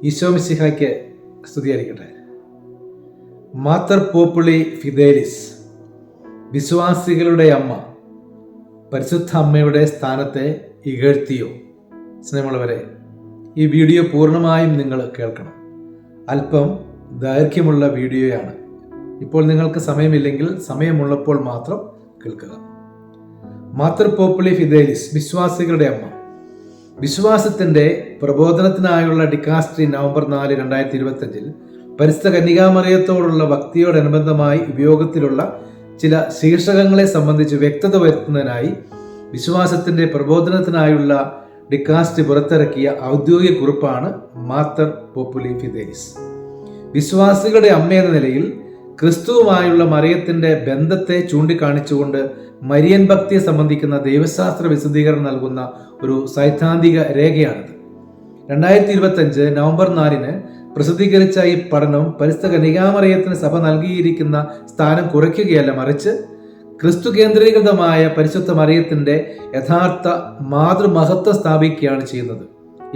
ഈശോ മിശിഹായ്ക്ക് സ്തുതിയായിരിക്കട്ടെ. മാത്തർ പോപ്പുളി ഫിദേലിസ്, വിശ്വാസികളുടെ അമ്മ, പരിശുദ്ധ അമ്മയുടെ സ്ഥാനത്തെ ഇകഴ്ത്തിയോ? സ്നേഹമുള്ളവരെ, ഈ വീഡിയോ പൂർണ്ണമായും നിങ്ങൾ കേൾക്കണം. അല്പം ദൈർഘ്യമുള്ള വീഡിയോയാണ്. ഇപ്പോൾ നിങ്ങൾക്ക് സമയമില്ലെങ്കിൽ സമയമുള്ളപ്പോൾ മാത്രം കേൾക്കുക. മാത്തർ പോപ്പുളി ഫിദേലിസ്, വിശ്വാസികളുടെ അമ്മ. വിശ്വാസത്തിന്റെ പ്രബോധനത്തിനായുള്ള ഡിക്കാസ്ട്രി നവംബർ 4, 2025 പരിശുദ്ധ കന്യകാമറിയത്തോടുള്ള ഭക്തിയോടനുബന്ധമായി ഉപയോഗത്തിലുള്ള ചില ശീർഷകങ്ങളെ സംബന്ധിച്ച് വ്യക്തത വരുത്തുന്നതിനായി വിശ്വാസത്തിന്റെ പ്രബോധനത്തിനായുള്ള ഡിക്കാസ്ട്രി പുറത്തിറക്കിയ ഔദ്യോഗിക കുറിപ്പാണ് മാത്തർ പോപ്പുലി ഫിദേലിസ്. വിശ്വാസികളുടെ അമ്മയെന്ന നിലയിൽ ക്രിസ്തുവുമായുള്ള മറിയത്തിന്റെ ബന്ധത്തെ ചൂണ്ടിക്കാണിച്ചുകൊണ്ട് മരിയൻ ഭക്തിയെ സംബന്ധിക്കുന്ന ദൈവശാസ്ത്ര വിശദീകരണം നൽകുന്ന ഒരു സൈദ്ധാന്തിക രേഖയാണിത്. 2025 നവംബർ 4 പ്രസിദ്ധീകരിച്ച ഈ പഠനം പരിശുദ്ധ കന്യകാമറിയത്തിന് സഭ നൽകിയിരിക്കുന്ന സ്ഥാനം കുറയ്ക്കുകയല്ല, മറിച്ച് ക്രിസ്തു കേന്ദ്രീകൃതമായ പരിശുദ്ധ മറിയത്തിന്റെ യഥാർത്ഥ മാതൃമഹത്വം സ്ഥാപിക്കുകയാണ് ചെയ്യുന്നത്.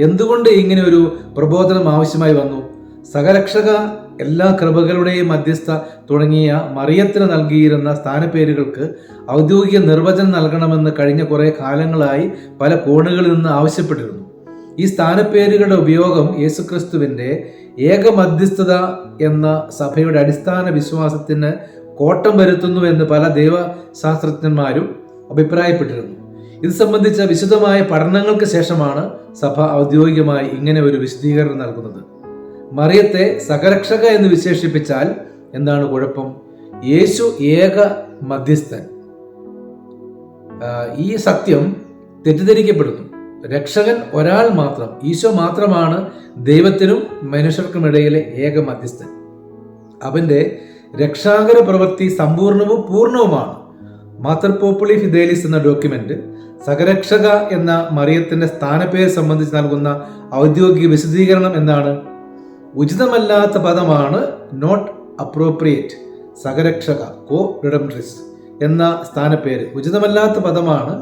എന്തുകൊണ്ട് ഇങ്ങനെ ഒരു പ്രബോധനം ആവശ്യമായി വന്നു? സഹരക്ഷക, എല്ലാ കൃപകളുടെയും മധ്യസ്ഥ തുടങ്ങിയ മറിയത്തിന് നൽകിയിരുന്ന സ്ഥാനപ്പേരുകൾക്ക് ഔദ്യോഗിക നിർവചനം നൽകണമെന്ന് കഴിഞ്ഞ കുറെ കാലങ്ങളായി പല കോണുകളിൽ നിന്ന് ആവശ്യപ്പെട്ടിരുന്നു. ഈ സ്ഥാനപ്പേരുകളുടെ ഉപയോഗം യേശുക്രിസ്തുവിന്റെ ഏകമധ്യസ്ഥത എന്ന സഭയുടെ അടിസ്ഥാന വിശ്വാസത്തിന് കോട്ടം വരുത്തുന്നുവെന്ന് പല ദൈവശാസ്ത്രജ്ഞന്മാരും അഭിപ്രായപ്പെട്ടിരുന്നു. ഇത് സംബന്ധിച്ച വിശദമായ പഠനങ്ങൾക്ക് ശേഷമാണ് സഭ ഔദ്യോഗികമായി ഇങ്ങനെ ഒരു വിശദീകരണം നൽകുന്നത്. മറിയത്തെ സഹരക്ഷക എന്ന് വിശേഷിപ്പിച്ചാൽ എന്താണ് കുഴപ്പം? യേശു ഏക മധ്യസ്ഥൻ. ഈ സത്യം തെറ്റിദ്ധരിക്കപ്പെടുന്നു. രക്ഷകൻ ഒരാൾ മാത്രം, ഈശോ മാത്രമാണ് ദൈവത്തിനും മനുഷ്യർക്കുമിടയിലെ ഏക മധ്യസ്ഥൻ. അവന്റെ രക്ഷാകര പ്രവൃത്തി സമ്പൂർണവും പൂർണ്ണവുമാണ്. മാത്തർ പോപ്പുളി ഫിദേലിസ് എന്ന ഡോക്യുമെന്റ് സഹരക്ഷക എന്ന മറിയത്തിന്റെ സ്ഥാനപ്പേര് സംബന്ധിച്ച് നൽകുന്ന ഔദ്യോഗിക വിശദീകരണം എന്താണ്? ഉചിതമല്ലാത്ത പദമാണ് നോട്ട് അപ്രോപ്രിയേറ്റ്. സഹരക്ഷക, കോ റിഡംട്രിസ് എന്ന സ്ഥാനപ്പേര് ഉചിതമല്ലാത്ത പദമാണ്.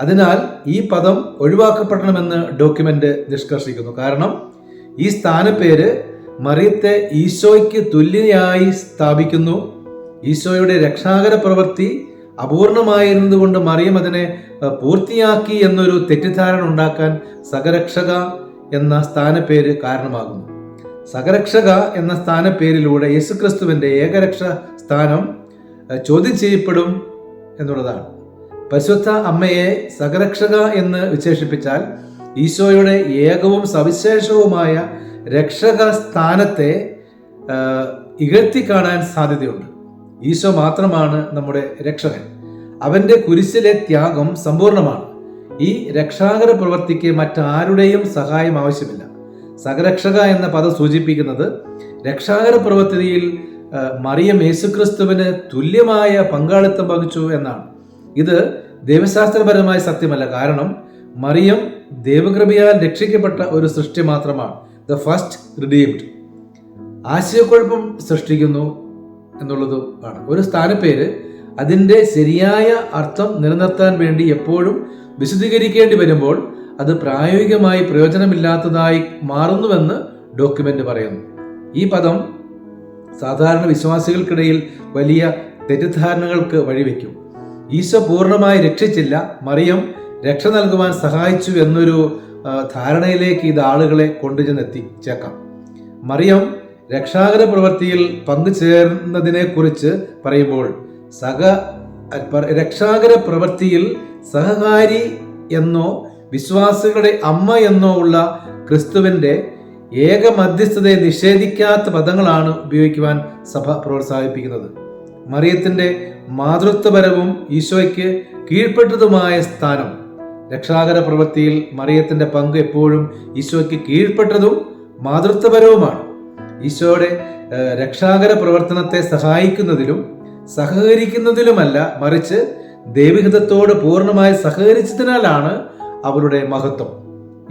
അതിനാൽ ഈ പദം ഒഴിവാക്കപ്പെടണമെന്ന് ഡോക്യുമെന്റ് നിഷ്കർഷിക്കുന്നു. കാരണം ഈ സ്ഥാനപ്പേര് മറിയത്തെ ഈശോയ്ക്ക് തുല്യയായി സ്ഥാപിക്കുന്നു. ഈശോയുടെ രക്ഷാകര പ്രവൃത്തി അപൂർണമായിരുന്നതുകൊണ്ട് മറിയം അതിനെ പൂർത്തിയാക്കി എന്നൊരു തെറ്റിദ്ധാരണ ഉണ്ടാക്കാൻ സഹരക്ഷക എന്ന സ്ഥാനപ്പേര് കാരണമാകുന്നു. സഹരക്ഷക എന്ന സ്ഥാനപ്പേരിലൂടെ യേശുക്രിസ്തുവിന്റെ ഏകരക്ഷ സ്ഥാനം ചോദ്യം ചെയ്യപ്പെടും എന്നുള്ളതാണ്. പരിശുദ്ധ അമ്മയെ സഹരക്ഷക എന്ന് വിശേഷിപ്പിച്ചാൽ ഈശോയുടെ ഏകവും സവിശേഷവുമായ രക്ഷക സ്ഥാനത്തെ ഇകഴ്ത്തി കാണാൻ സാധ്യതയുണ്ട്. ഈശോ മാത്രമാണ് നമ്മുടെ രക്ഷകൻ. അവന്റെ കുരിശിലെ ത്യാഗം സമ്പൂർണമാണ്. ഈ രക്ഷാകര പ്രവൃത്തിക്ക് മറ്റാരുടെയും സഹായം ആവശ്യമില്ല. സഹരക്ഷക എന്ന പദം സൂചിപ്പിക്കുന്നത് രക്ഷാകര പ്രവൃത്തിയിൽ മറിയം യേശുക്രിസ്തുവിന് തുല്യമായ പങ്കാളിത്തം വഹിച്ചു എന്നാണ്. ഇത് ദൈവശാസ്ത്രപരമായ സത്യമല്ല. കാരണം മറിയം ദൈവകൃപയാൽ രക്ഷിക്കപ്പെട്ട ഒരു സൃഷ്ടി മാത്രമാണ്, ദ ഫസ്റ്റ് റിഡീംഡ്. ആശയക്കുഴപ്പം സൃഷ്ടിക്കുന്നു എന്നുള്ളതും ആണ്. ഒരു സ്ഥാനപ്പേര് അതിൻ്റെ ശരിയായ അർത്ഥം നിലനിർത്താൻ വേണ്ടി എപ്പോഴും വിശദീകരിക്കേണ്ടി വരുമ്പോൾ അത് പ്രായോഗികമായി പ്രയോജനമില്ലാത്തതായി മാറുന്നുവെന്ന് ഡോക്യുമെന്റ് പറയുന്നു. ഈ പദം സാധാരണ വിശ്വാസികൾക്കിടയിൽ വലിയ തെറ്റിദ്ധാരണകൾക്ക് വഴിവെക്കും. ഈശോ പൂർണ്ണമായി രക്ഷിച്ചില്ല, മറിയം രക്ഷ നൽകുവാൻ സഹായിച്ചു എന്നൊരു ധാരണയിലേക്ക് ഇത് ആളുകളെ കൊണ്ടുചെന്നെത്തിച്ചേക്കാം. മറിയം രക്ഷാകര പ്രവൃത്തിയിൽ പങ്കുചേർന്നതിനെ കുറിച്ച് പറയുമ്പോൾ രക്ഷാകര പ്രവൃത്തിയിൽ സഹകാരി എന്നോ വിശ്വാസികളുടെ അമ്മ എന്നോ ഉള്ള ക്രിസ്തുവിന്റെ ഏക മധ്യസ്ഥതയെ നിഷേധിക്കാത്ത പദങ്ങളാണ് ഉപയോഗിക്കുവാൻ സഭ പ്രോത്സാഹിപ്പിക്കുന്നത്. മറിയത്തിന്റെ മാതൃത്വപരവും ഈശോയ്ക്ക് കീഴ്പ്പെട്ടതുമായ സ്ഥാനം. രക്ഷാകര പ്രവൃത്തിയിൽ മറിയത്തിന്റെ പങ്ക് എപ്പോഴും ഈശോയ്ക്ക് കീഴ്പ്പെട്ടതും മാതൃത്വപരവുമാണ്. ഈശോയുടെ രക്ഷാകര പ്രവർത്തനത്തെ സഹായിക്കുന്നതിലും സഹകരിക്കുന്നതിലുമല്ല, മറിച്ച് ദൈവഹിതത്തോട് പൂർണ്ണമായി സഹകരിച്ചതിനാലാണ് അവരുടെ മഹത്വം.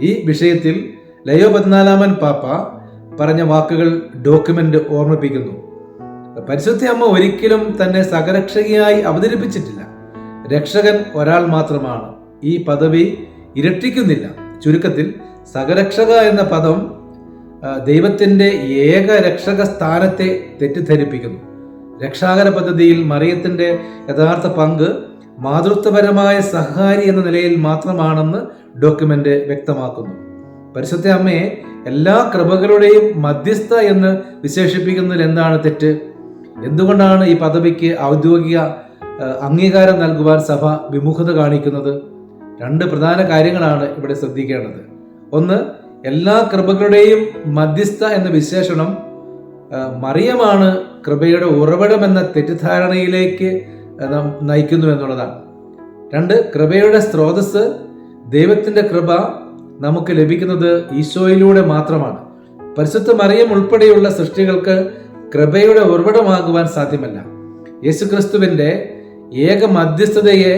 ഈ വിഷയത്തിൽ ലയോ 14 പാപ്പ പറഞ്ഞ വാക്കുകൾ ഡോക്യുമെന്റ് ഓർമ്മിപ്പിക്കുന്നു. പരിശുദ്ധ അമ്മ ഒരിക്കലും തന്നെ സഹരക്ഷകയായി അവതരിപ്പിച്ചിട്ടില്ല. രക്ഷകൻ ഒരാൾ മാത്രമാണ്. ഈ പദവി ഇരട്ടിക്കുന്നില്ല. ചുരുക്കത്തിൽ സഹരക്ഷക എന്ന പദം ദൈവത്തിൻ്റെ ഏക രക്ഷക സ്ഥാനത്തെ തെറ്റിദ്ധരിപ്പിക്കുന്നു. രക്ഷാകര പദ്ധതിയിൽ മറിയത്തിൻ്റെ യഥാർത്ഥ പങ്ക് മാതൃത്വപരമായ സഹകാരി എന്ന നിലയിൽ മാത്രമാണെന്ന് ഡോക്യുമെന്റ് വ്യക്തമാക്കുന്നു. പരിശുദ്ധ അമ്മയെ എല്ലാ കൃപകളുടെയും മധ്യസ്ഥ എന്ന് വിശേഷിപ്പിക്കുന്നതിൽ എന്താണ് തെറ്റ്? എന്തുകൊണ്ടാണ് ഈ പദവിക്ക് ഔദ്യോഗിക അംഗീകാരം നൽകുവാൻ സഭ വിമുഖത കാണിക്കുന്നത്? രണ്ട് പ്രധാന കാര്യങ്ങളാണ് ഇവിടെ ശ്രദ്ധിക്കേണ്ടത്. ഒന്ന്, എല്ലാ കൃപകളുടെയും മധ്യസ്ഥ എന്ന വിശേഷണം മറിയമാണ് കൃപയുടെ ഉറവിടം എന്ന തെറ്റിദ്ധാരണയിലേക്ക് നയിക്കുന്നു എന്നുള്ളതാണ്. രണ്ട്, കൃപയുടെ സ്രോതസ് ദൈവത്തിൻ്റെ കൃപ നമുക്ക് ലഭിക്കുന്നത് ഈശോയിലൂടെ മാത്രമാണ്. പരിശുദ്ധ മറിയം ഉൾപ്പെടെയുള്ള സൃഷ്ടികൾക്ക് കൃപയുടെ ഉറവിടമാകുവാൻ സാധ്യമല്ല. യേശുക്രിസ്തുവിൻ്റെ ഏക മധ്യസ്ഥതയെ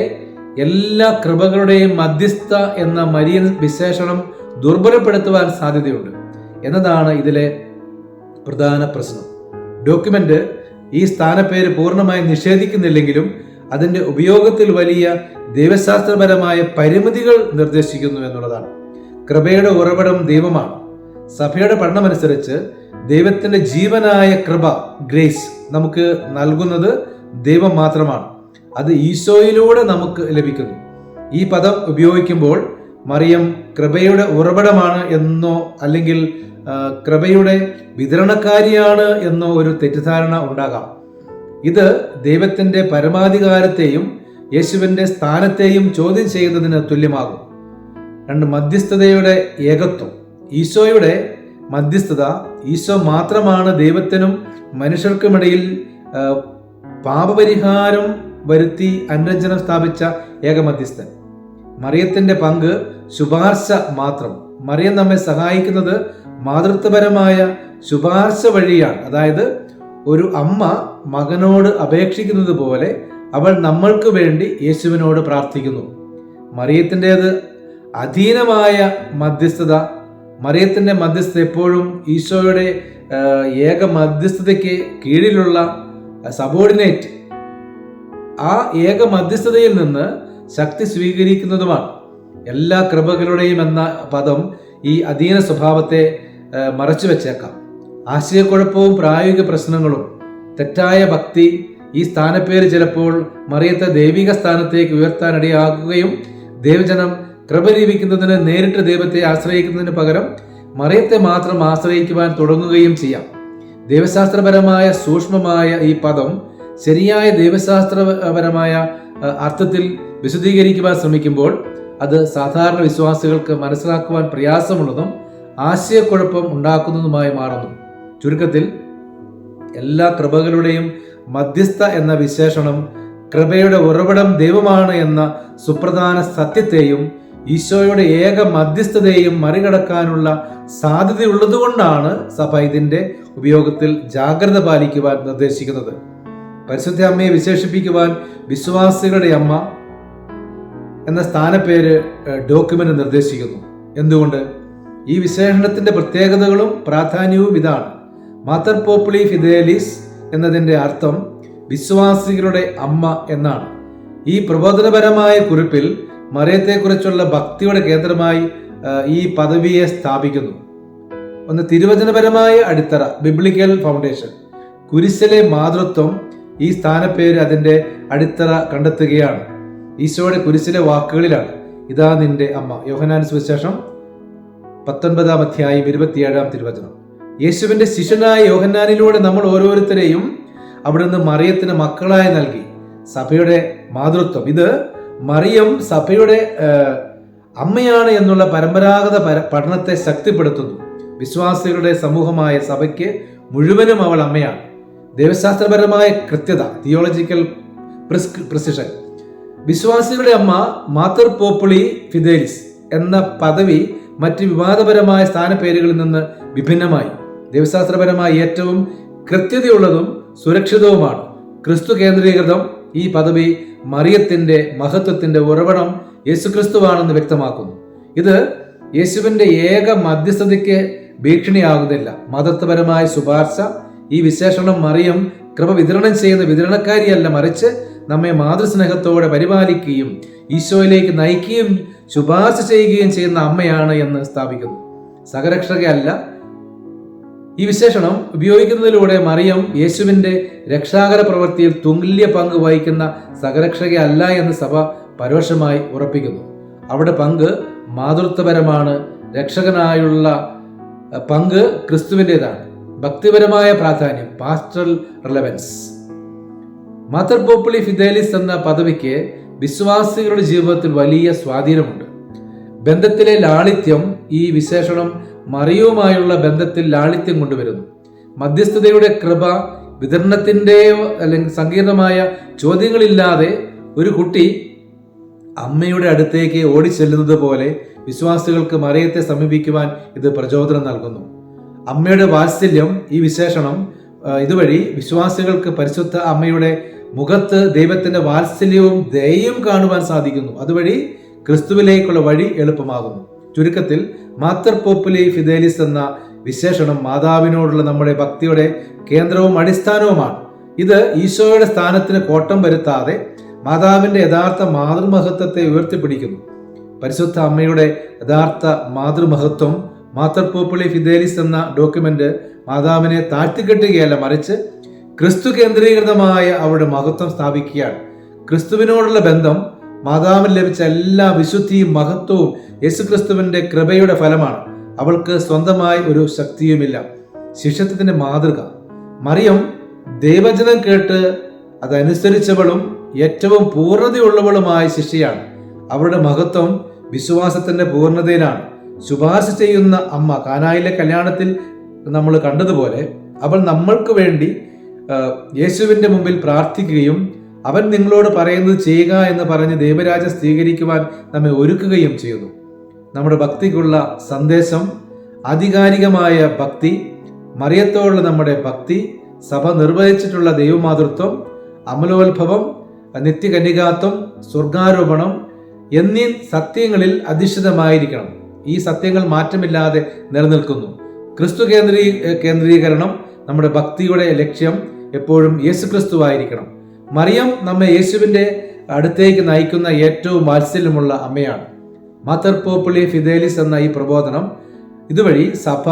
എല്ലാ കൃപകളുടെയും മധ്യസ്ഥ എന്ന മരിയൻ വിശേഷണം ദുർബലപ്പെടുത്തുവാൻ സാധ്യതയുണ്ട് എന്നതാണ് ഇതിലെ പ്രധാന പ്രശ്നം. ഡോക്യുമെന്റ് ഈ സ്ഥാനപ്പേര് പൂർണ്ണമായി നിഷേധിക്കുന്നില്ലെങ്കിലും അതിൻ്റെ ഉപയോഗത്തിൽ വലിയ ദൈവശാസ്ത്രപരമായ പരിമിതികൾ നിർദ്ദേശിക്കുന്നു എന്നുള്ളതാണ്. കൃപയുടെ ഉറവിടം ദൈവമാണ്. സഭയുടെ പഠനമനുസരിച്ച് ദൈവത്തിൻ്റെ ജീവനായ കൃപ, ഗ്രേസ്, നമുക്ക് നൽകുന്നത് ദൈവം മാത്രമാണ്. അത് ഈശോയിലൂടെ നമുക്ക് ലഭിക്കുന്നു. ഈ പദം ഉപയോഗിക്കുമ്പോൾ മറിയം കൃപയുടെ ഉറവിടമാണ് എന്നോ അല്ലെങ്കിൽ കൃപയുടെ വിതരണക്കാരിയാണ് എന്നോ ഒരു തെറ്റിദ്ധാരണ ഉണ്ടാകാം. ഇത് ദൈവത്തിൻ്റെ പരമാധികാരത്തെയും യേശുവിൻ്റെ സ്ഥാനത്തെയും ചോദ്യം ചെയ്യുന്നതിന് തുല്യമാകും. രണ്ട്, മധ്യസ്ഥതയുടെ ഏകത്വം. ഈശോയുടെ മധ്യസ്ഥത, ഈശോ മാത്രമാണ് ദൈവത്തിനും മനുഷ്യർക്കുമിടയിൽ പാപപരിഹാരം വരുത്തി അനുരഞ്ജനം സ്ഥാപിച്ച ഏക മധ്യസ്ഥൻ. മറിയത്തിൻ്റെ പങ്ക് ശുപാർശ മാത്രം. മറിയം നമ്മെ സഹായിക്കുന്നത് മാതൃത്വപരമായ ശുപാർശ വഴിയാണ്. അതായത് ഒരു അമ്മ മകനോട് അപേക്ഷിക്കുന്നത് പോലെ അവൾ നമ്മൾക്ക് വേണ്ടി യേശുവിനോട് പ്രാർത്ഥിക്കുന്നു. മറിയത്തിൻ്റേത് അധീനമായ മധ്യസ്ഥത. മറിയത്തിൻ്റെ മധ്യസ്ഥത എപ്പോഴും ഈശോയുടെ ഏക മധ്യസ്ഥതയ്ക്ക് കീഴിലുള്ള സബോർഡിനേറ്റ്, ആ ഏക മധ്യസ്ഥതയിൽ നിന്ന് ശക്തി സ്വീകരിക്കുന്നതുമാണ്. എല്ലാ കൃപകളുടെയും എന്ന പദം ഈ അധീന സ്വഭാവത്തെ മറച്ചു വെച്ചേക്കാം. ആശയക്കുഴപ്പവും പ്രായോഗിക പ്രശ്നങ്ങളും, തെറ്റായ ഭക്തി, ഈ സ്ഥാനപ്പേര് ചിലപ്പോൾ മറിയത്തെ ദൈവിക സ്ഥാനത്തേക്ക് ഉയർത്താനിടയാക്കുകയും ദൈവജനം കൃപ ലഭിക്കുന്നതിന് നേരിട്ട് ദൈവത്തെ ആശ്രയിക്കുന്നതിന് പകരം മറിയത്തെ മാത്രം ആശ്രയിക്കുവാൻ തുടങ്ങുകയും ചെയ്യാം. ദൈവശാസ്ത്രപരമായ സൂക്ഷ്മമായ ഈ പദം ശരിയായ ദൈവശാസ്ത്രപരമായ അർത്ഥത്തിൽ വിശദീകരിക്കുവാൻ ശ്രമിക്കുമ്പോൾ അത് സാധാരണ വിശ്വാസികൾക്ക് മനസ്സിലാക്കുവാൻ പ്രയാസമുള്ളതും ആശയക്കുഴപ്പം ഉണ്ടാക്കുന്നതുമായി മാറുന്നു. ചുരുക്കത്തിൽ, എല്ലാ കൃപകളുടെയും മധ്യസ്ഥ എന്ന വിശേഷണം കൃപയുടെ ഉറവിടം ദൈവമാണ് എന്ന സുപ്രധാന സത്യത്തെയും ഈശോയുടെ ഏക മധ്യസ്ഥതയെയും മറികടക്കാനുള്ള സാധ്യതയുള്ളതുകൊണ്ടാണ് സഭ ഇതിൻ്റെ ഉപയോഗത്തിൽ ജാഗ്രത പാലിക്കുവാൻ നിർദ്ദേശിക്കുന്നത്. പരിശുദ്ധ അമ്മയെ വിശേഷിപ്പിക്കുവാൻ വിശ്വാസികളുടെ അമ്മ എന്ന സ്ഥാനപ്പേര് ഡോക്യുമെന്റ് നിർദ്ദേശിക്കുന്നു. എന്തുകൊണ്ട്? ഈ വിശേഷണത്തിന്റെ പ്രത്യേകതകളും പ്രാധാന്യവും ഇതാണ്. മാതർ പോപ്പുലി ഫിദേലിസ് എന്നതിൻ്റെ അർത്ഥം വിശ്വാസികളുടെ അമ്മ എന്നാണ്. ഈ പ്രബോധനപരമായ കുറിപ്പിൽ മറിയത്തെക്കുറിച്ചുള്ള ഭക്തിയുടെ കേന്ദ്രമായി ഈ പദവിയെ സ്ഥാപിക്കുന്നു. ഒന്ന്, തിരുവചനപരമായ അടിത്തറ, ബിബ്ലിക്കൽ ഫൗണ്ടേഷൻ. കുരിശിലെ മാതൃത്വം ഈ സ്ഥാനപ്പേര് അതിൻ്റെ അടിത്തറ കണ്ടെത്തുകയാണ്. ഈശോയുടെ കുരിശിലെ വാക്കുകളിലാണ്. ഇതാ നിന്റെ അമ്മ. യോഹന്നാൻ സുവിശേഷം 19-ാം അധ്യായം 27-ാം തിരുവചനം. യേശുവിൻ്റെ ശിഷ്യനായ യോഹന്നാനിലൂടെ നമ്മൾ ഓരോരുത്തരെയും അവിടുന്ന് മറിയത്തിന് മക്കളായി നൽകി. സഭയുടെ മാതൃത്വം, ഇത് മറിയം സഭയുടെ അമ്മയാണ് എന്നുള്ള പരമ്പരാഗത പഠനത്തെ ശക്തിപ്പെടുത്തുന്നു. വിശ്വാസികളുടെ സമൂഹമായ സഭയ്ക്ക് മുഴുവനും അവൾ അമ്മയാണ്. ദൈവശാസ്ത്രപരമായ കൃത്യത, തിയോളജിക്കൽ പ്രിസിഷൻ. വിശ്വാസികളുടെ അമ്മ മാതർ പോപ്പുലി ഫിദേലിസ് എന്ന പദവി മറ്റ് വിവാദപരമായ സ്ഥാനപ്പേരുകളിൽ നിന്ന് വിഭിന്നമായി ദൈവശാസ്ത്രപരമായി ഏറ്റവും കൃത്യതയുള്ളതും സുരക്ഷിതവുമാണ്. ക്രിസ്തു കേന്ദ്രീകൃതം. ഈ പദവി മറിയത്തിന്റെ മഹത്വത്തിന്റെ ഉറവിടം യേശുക്രിസ്തുവാണെന്ന് വ്യക്തമാക്കുന്നു. ഇത് യേശുവിന്റെ ഏക മധ്യസ്ഥതയ്ക്ക് ഭീഷണിയാകുന്നില്ല. മതത്വപരമായ ശുപാർശ. ഈ വിശേഷണം മറിയം കൃപ വിതരണം ചെയ്യുന്ന വിതരണക്കാരിയല്ല, മറിച്ച് നമ്മെ മാതൃസ്നേഹത്തോടെ പരിപാലിക്കുകയും ഈശോയിലേക്ക് നയിക്കുകയും ശുപാർശ ചെയ്യുകയും ചെയ്യുന്ന അമ്മയാണ് എന്ന് സ്ഥാപിക്കുന്നു. സഹരക്ഷകയല്ല, ഈ വിശേഷണം ഉപയോഗിക്കുന്നതിലൂടെ മറിയം യേശുവിന്റെ രക്ഷാകര പ്രവൃത്തിയിൽ തുല്യ പങ്ക് വഹിക്കുന്ന സഹരക്ഷകയല്ല എന്ന് സഭ പരോക്ഷമായി ഉറപ്പിക്കുന്നു. അവിടെ പങ്ക് മാതൃത്വപരമാണ്. രക്ഷകനായുള്ള പങ്ക് ക്രിസ്തുവിൻ്റെതാണ്. ഭക്തിപരമായ പ്രാധാന്യം, പാസ്റ്ററൽ റിലവൻസ്. മാതർ പോപ്പുലി ഫിദേലിസ് എന്ന പദവിക്ക് വിശ്വാസികളുടെ ജീവിതത്തിൽ വലിയ സ്വാധീനമുണ്ട്. ബന്ധത്തിലെ ലാളിത്യം. ഈ വിശേഷണം മറിയവുമായുള്ള ബന്ധത്തിൽ ലാളിത്യം കൊണ്ടുവരുന്നു. മധ്യസ്ഥതയുടെ കൃപ. വിതരണത്തിൻ്റെയോ അല്ലെങ്കിൽ സങ്കീർണമായ ചോദ്യങ്ങളില്ലാതെ ഒരു കുട്ടി അമ്മയുടെ അടുത്തേക്ക് ഓടിച്ചെല്ലുന്നത് പോലെ വിശ്വാസികൾക്ക് മറിയത്തെ സമീപിക്കുവാൻ ഇത് പ്രചോദനം നൽകുന്നു. അമ്മയുടെ വാത്സല്യം. ഈ വിശേഷണം ഇതുവഴി വിശ്വാസികൾക്ക് പരിശുദ്ധ അമ്മയുടെ മുഖത്ത് ദൈവത്തിന്റെ വാത്സല്യവും ദയയും കാണുവാൻ സാധിക്കുന്നു. അതുവഴി ക്രിസ്തുവിലേക്കുള്ള വഴി എളുപ്പമാകുന്നു. ചുരുക്കത്തിൽ മാതർ പോപ്പുലി ഫിദേലിസ് എന്ന വിശേഷണം മാതാവിനോടുള്ള നമ്മുടെ ഭക്തിയുടെ കേന്ദ്രവും അടിസ്ഥാനവുമാണ്. ഇത് ഈശോയുടെ സ്ഥാനത്തിന് കോട്ടം വരുത്താതെ മാതാവിന്റെ യഥാർത്ഥ മാതൃമഹത്വത്തെ ഉയർത്തിപ്പിടിക്കുന്നു. പരിശുദ്ധ അമ്മയുടെ യഥാർത്ഥ മാതൃമഹത്വം മാതർ പോപ്പുലി ഫിദേലിസ് എന്ന ഡോക്യുമെന്റ് മാതാവിനെ താഴ്ത്തിക്കെട്ടുകയല്ല, മറിച്ച് ക്രിസ്തു കേന്ദ്രീകൃതമായ അവരുടെ മഹത്വം സ്ഥാപിക്കുകയാണ്. ക്രിസ്തുവിനോടുള്ള ബന്ധം മാതാവിന് ലഭിച്ച എല്ലാ വിശുദ്ധിയും മഹത്വവും യേശുക്രിസ്തുവിന്റെ കൃപയുടെ ഫലമാണ്. അവൾക്ക് സ്വന്തമായി ഒരു ശക്തിയുമില്ല. ശിഷ്യത്വത്തിന്റെ മാതൃക. മറിയം ദൈവവചനം കേട്ട് അതനുസരിച്ചവളും ഏറ്റവും പൂർണ്ണതയുള്ളവളുമായ ശിഷ്യയാണ്. അവരുടെ മഹത്വം വിശ്വാസത്തിന്റെ പൂർണ്ണതയിലാണ്. ശുപാർശ ചെയ്യുന്ന അമ്മ. കാനായിലെ കല്യാണത്തിൽ നമ്മൾ കണ്ടതുപോലെ അവൾ നമ്മൾക്ക് വേണ്ടി യേശുവിന്റെ മുമ്പിൽ പ്രാർത്ഥിക്കുകയും അവൻ നിങ്ങളോട് പറയുന്നത് ചെയ്യുക എന്ന് പറഞ്ഞ് ദൈവരാജ്യം സ്വീകരിക്കുവാൻ നമ്മെ ഒരുക്കുകയും ചെയ്യുന്നു. നമ്മുടെ ഭക്തിക്കുള്ള സന്ദേശം. ആധികാരികമായ ഭക്തി. മറിയത്തോടുള്ള നമ്മുടെ ഭക്തി. സഭ നിർവഹിച്ചിട്ടുള്ള ദൈവമാതൃത്വം. അമലോത്ഭവം, നിത്യകന്യകാത്വം, സ്വർഗാരോപണം എന്നീ സത്യങ്ങളിൽ അധിഷ്ഠിതമായിരിക്കണം. ഈ സത്യങ്ങൾ മാറ്റമില്ലാതെ നിലനിൽക്കുന്നു. ക്രിസ്തു കേന്ദ്രീകരണം. നമ്മുടെ ഭക്തിയുടെ ലക്ഷ്യം എപ്പോഴും യേശുക്രിസ്തുവായിരിക്കണം. മറിയം നമ്മെ യേശുവിന്റെ അടുത്തേക്ക് നയിക്കുന്ന ഏറ്റവും വാത്സല്യമുള്ള അമ്മയാണ്. മാതർ പോപ്പുലി ഫിദേലിസ് എന്ന ഈ പ്രബോധനം ഇതുവഴി സഭ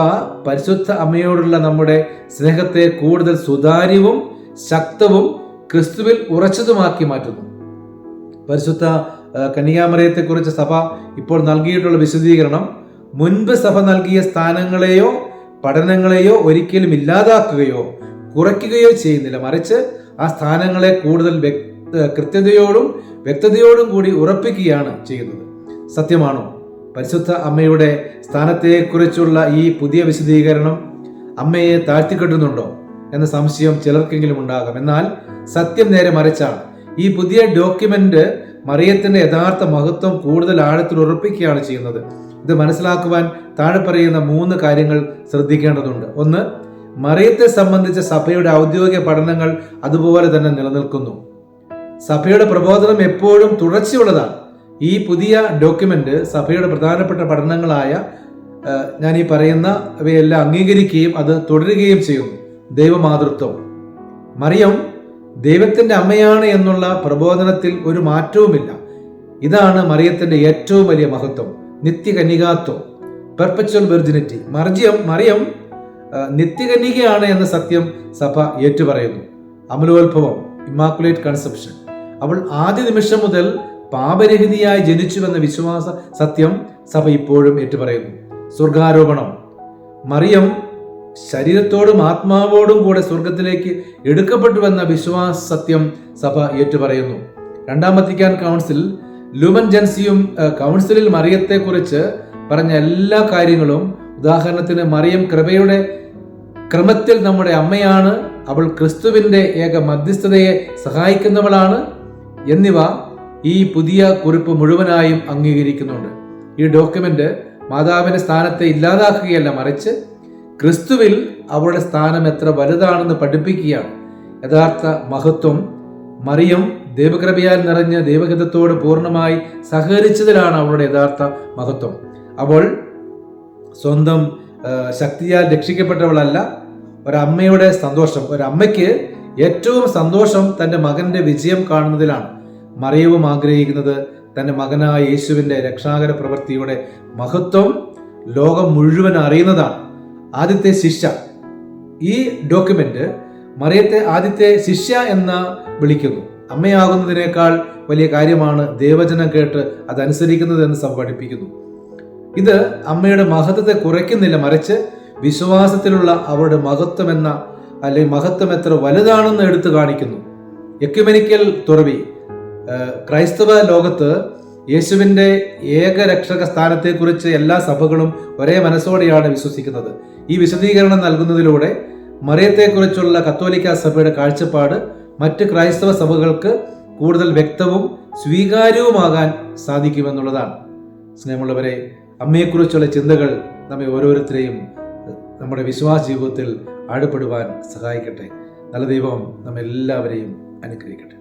പരിശുദ്ധ അമ്മയോടുള്ള നമ്മുടെ സ്നേഹത്തെ കൂടുതൽ സുതാര്യവും ശക്തവും ക്രിസ്തുവിൽ ഉറച്ചതുമാക്കി മാറ്റുന്നു. പരിശുദ്ധ കന്യകാമറിയത്തെക്കുറിച്ച് സഭ ഇപ്പോൾ നൽകിയിട്ടുള്ള വിശദീകരണം മുൻപ് സഭ നൽകിയ സ്ഥാനങ്ങളെയോ പഠനങ്ങളെയോ ഒരിക്കലും ഇല്ലാതാക്കുകയോ കുറയ്ക്കുകയോ ചെയ്യുന്നില്ല, മറിച്ച് ആ സ്ഥാനങ്ങളെ കൂടുതൽ കൃത്യതയോടും വ്യക്തതയോടും കൂടി ഉറപ്പിക്കുകയാണ് ചെയ്യുന്നത്. സത്യമാണോ? പരിശുദ്ധ അമ്മയുടെ സ്ഥാനത്തെക്കുറിച്ചുള്ള ഈ പുതിയ വിശദീകരണം അമ്മയെ താഴ്ത്തിക്കെട്ടുന്നുണ്ടോ എന്ന സംശയം ചിലർക്കെങ്കിലും ഉണ്ടാകാം. എന്നാൽ സത്യം നേരെ മറിച്ചാണ്. ഈ പുതിയ ഡോക്യുമെന്റ് മറിയത്തിന്റെ യഥാർത്ഥ മഹത്വം കൂടുതൽ ആഴത്തിൽ ഉറപ്പിക്കുകയാണ് ചെയ്യുന്നത്. ഇത് മനസ്സിലാക്കുവാൻ താഴെ പറയുന്ന 3 കാര്യങ്ങൾ ശ്രദ്ധിക്കേണ്ടതുണ്ട്. 1. മറിയത്തെ സംബന്ധിച്ച സഭയുടെ ഔദ്യോഗിക പഠനങ്ങൾ അതുപോലെ തന്നെ നിലനിൽക്കുന്നു. സഭയുടെ പ്രബോധനം എപ്പോഴും തുടർച്ചയുള്ളതാണ്. ഈ പുതിയ ഡോക്യുമെന്റ് സഭയുടെ പ്രധാനപ്പെട്ട പഠനങ്ങളായ ഞാൻ ഈ പറയുന്നവയെല്ലാം അംഗീകരിക്കുകയും അത് തുടരുകയും ചെയ്യുന്നു. ദൈവമാതൃത്വം. മറിയം ദൈവത്തിന്റെ അമ്മയാണ് എന്നുള്ള പ്രബോധനത്തിൽ ഒരു മാറ്റവുമില്ല. ഇതാണ് മറിയത്തിന്റെ ഏറ്റവും വലിയ മഹത്വം. നിത്യകന്യകാത്വം, പെർപ്പച്വൽ വെർജിനിറ്റി. മറിയം നിത്യകന്യകയാണ് എന്ന സത്യം സഭ ഏറ്റുപറയുന്നു. അമലോത്ഭവം, ഇമ്മാക്കുലേറ്റ് കൺസെപ്ഷൻ. അവൾ ആദ്യ നിമിഷം മുതൽ പാപരഹിതയായി ജനിച്ചുവെന്ന വിശ്വാസ സത്യം സഭ ഇപ്പോഴും ഏറ്റുപറയുന്നു. സ്വർഗാരോപണം. മറിയം ശരീരത്തോടും ആത്മാവോടും കൂടെ സ്വർഗത്തിലേക്ക് എടുക്കപ്പെട്ടുവെന്ന വിശ്വാസ സത്യം സഭ ഏറ്റുപറയുന്നു. 2-ാം വത്തിക്കാൻ കൗൺസിൽ, ലൂമൻ ജൻസിയും കൗൺസിലിൽ മറിയത്തെക്കുറിച്ച് പറഞ്ഞ എല്ലാ കാര്യങ്ങളും, ഉദാഹരണത്തിന് മറിയം കൃപയുടെ ക്രമത്തിൽ നമ്മുടെ അമ്മയാണ്, അവൾ ക്രിസ്തുവിന്റെ ഏക മധ്യസ്ഥതയെ സഹായിക്കുന്നവളാണ് എന്നിവ ഈ പുതിയ കുറിപ്പ് മുഴുവനായും അംഗീകരിക്കുന്നുണ്ട്. ഈ ഡോക്യുമെന്റ് മാതാവിന്റെ സ്ഥാനത്തെ ഇല്ലാതാക്കുകയല്ല, മറിച്ച് ക്രിസ്തുവിൽ അവളുടെ സ്ഥാനം എത്ര വലുതാണെന്ന് പഠിപ്പിക്കുകയാണ്. യഥാർത്ഥ മഹത്വം. മറിയം ദൈവകൃപയാൽ നിറഞ്ഞ ദൈവഹിതത്തോട് പൂർണ്ണമായി സഹകരിച്ചതിലാണ് അവളുടെ യഥാർത്ഥ മഹത്വം. അവൾ സ്വന്തം ശക്തിയാൽ രക്ഷിക്കപ്പെട്ടവളല്ല. ഒരമ്മയുടെ സന്തോഷം, ഒരമ്മയ്ക്ക് ഏറ്റവും സന്തോഷം തൻ്റെ മകന്റെ വിജയം കാണുന്നതിലാണ്. മറിയവും ആഗ്രഹിക്കുന്നത് തൻ്റെ മകനായ യേശുവിൻ്റെ രക്ഷാകര പ്രവൃത്തിയുടെ മഹത്വം ലോകം മുഴുവൻ അറിയുന്നതാണ്. ആദ്യത്തെ ശിക്ഷ ഈ ഡോക്യുമെന്റ് മറിയത്തെ ആദ്യത്തെ ശിഷ്യ എന്ന് വിളിക്കുന്നു. അമ്മയാകുന്നതിനേക്കാൾ വലിയ കാര്യമാണ് ദൈവവചനം കേട്ട് അതനുസരിക്കുന്നത് എന്ന് സഭ പഠിപ്പിക്കുന്നു. ഇത് അമ്മയുടെ മഹത്വത്തെ കുറയ്ക്കുന്നില്ല, മറിച്ച് വിശ്വാസത്തിലുള്ള അവരുടെ മഹത്വം എത്ര വലുതാണെന്ന് എടുത്തു കാണിക്കുന്നു. എക്യുമെനിക്കൽ തുറവി ക്രൈസ്തവ ലോകത്ത് യേശുവിൻ്റെ ഏകരക്ഷക സ്ഥാനത്തെക്കുറിച്ച് എല്ലാ സഭകളും ഒരേ മനസ്സോടെയാണ് വിശ്വസിക്കുന്നത്. ഈ വിശദീകരണം നൽകുന്നതിലൂടെ മറിയത്തെക്കുറിച്ചുള്ള കത്തോലിക്ക സഭയുടെ കാഴ്ചപ്പാട് മറ്റ് ക്രൈസ്തവ സഭകൾക്ക് കൂടുതൽ വ്യക്തവും സ്വീകാര്യവുമാകാൻ സാധിക്കുമെന്നുള്ളതാണ്. സ്നേഹമുള്ളവരെ, അമ്മയെക്കുറിച്ചുള്ള ചിന്തകൾ നമ്മെ ഓരോരുത്തരെയും നമ്മുടെ വിശ്വാസ ജീവിതത്തിൽ ആഴപ്പെടുവാൻ സഹായിക്കട്ടെ. നല്ല ദൈവം നമ്മെല്ലാവരെയും അനുഗ്രഹിക്കട്ടെ.